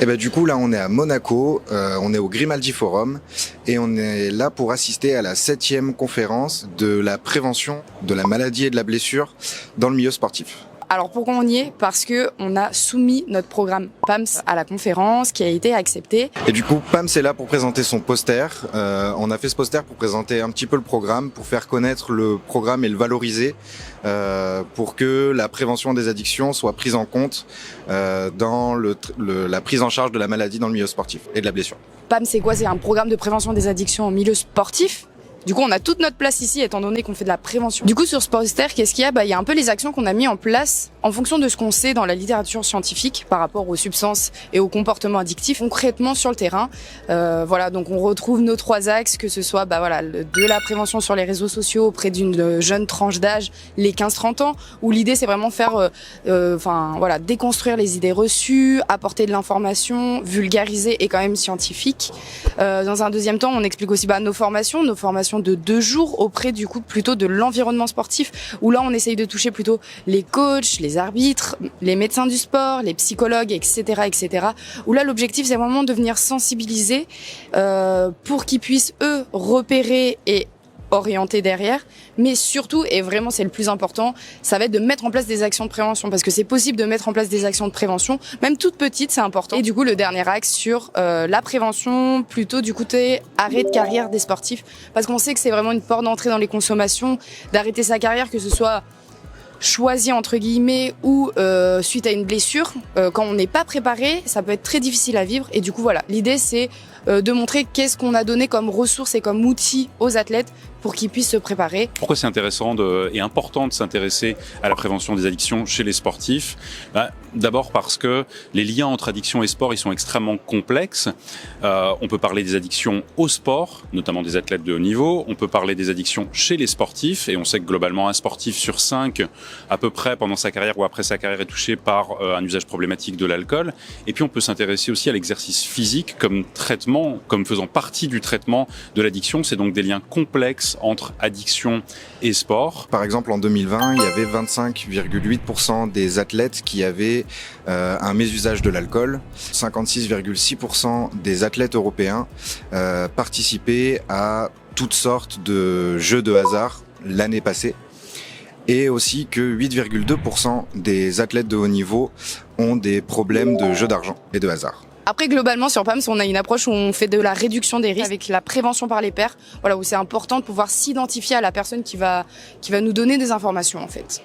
Et ben du coup là on est à Monaco, on est au Grimaldi Forum et on est là pour assister à la 7e conférence de la prévention de la maladie et de la blessure dans le milieu sportif. Alors pourquoi on y est? Parce que on a soumis notre programme PAMS à la conférence qui a été acceptée. Et du coup PAMS est là pour présenter son poster. On a fait ce poster pour présenter un petit peu le programme, pour faire connaître le programme et le valoriser, pour que la prévention des addictions soit prise en compte dans la prise en charge de la maladie dans le milieu sportif et de la blessure. PAMS c'est quoi? C'est un programme de prévention des addictions au milieu sportif. Du coup, on a toute notre place ici, étant donné qu'on fait de la prévention. Du coup, sur ce poster, qu'est-ce qu'il y a? Il y a un peu les actions qu'on a mis en place en fonction de ce qu'on sait dans la littérature scientifique par rapport aux substances et aux comportements addictifs, concrètement sur le terrain. Voilà, donc on retrouve nos 3 axes, que ce soit de la prévention sur les réseaux sociaux auprès d'une jeune tranche d'âge, les 15-30 ans, où l'idée c'est vraiment faire, déconstruire les idées reçues, apporter de l'information, vulgariser et quand même scientifique. Dans un deuxième temps, on explique aussi nos formations de 2 jours auprès du coup plutôt de l'environnement sportif, où là on essaye de toucher plutôt les coachs, les arbitres, les médecins du sport, les psychologues, etc. Où là l'objectif c'est vraiment de venir sensibiliser pour qu'ils puissent eux repérer et orienter derrière, mais surtout, et vraiment c'est le plus important, ça va être de mettre en place des actions de prévention, parce que c'est possible de mettre en place des actions de prévention, même toutes petites, c'est important. Et du coup, le dernier axe sur la prévention, plutôt du côté arrêt de carrière des sportifs, parce qu'on sait que c'est vraiment une porte d'entrée dans les consommations, d'arrêter sa carrière, que ce soit choisi entre guillemets ou suite à une blessure. Quand on n'est pas préparé, ça peut être très difficile à vivre, et du coup voilà, l'idée c'est de montrer qu'est-ce qu'on a donné comme ressources et comme outils aux athlètes pour qu'ils puissent se préparer. Pourquoi c'est intéressant et important de s'intéresser à la prévention des addictions chez les sportifs? D'abord parce que les liens entre addiction et sport, ils sont extrêmement complexes. On peut parler des addictions au sport, notamment des athlètes de haut niveau. On peut parler des addictions chez les sportifs, et on sait que globalement un sportif sur 5, à peu près pendant sa carrière ou après sa carrière, est touché par un usage problématique de l'alcool. Et puis on peut s'intéresser aussi à l'exercice physique comme traitement, comme faisant partie du traitement de l'addiction. C'est donc des liens complexes entre addiction et sport. Par exemple, en 2020, il y avait 25,8% des athlètes qui avaient un mésusage de l'alcool. 56,6% des athlètes européens participaient à toutes sortes de jeux de hasard l'année passée. Et aussi que 8,2% des athlètes de haut niveau ont des problèmes de jeux d'argent et de hasard. Après, globalement, sur PAMS, on a une approche où on fait de la réduction des risques avec la prévention par les pairs, où c'est important de pouvoir s'identifier à la personne qui va nous donner des informations, en fait.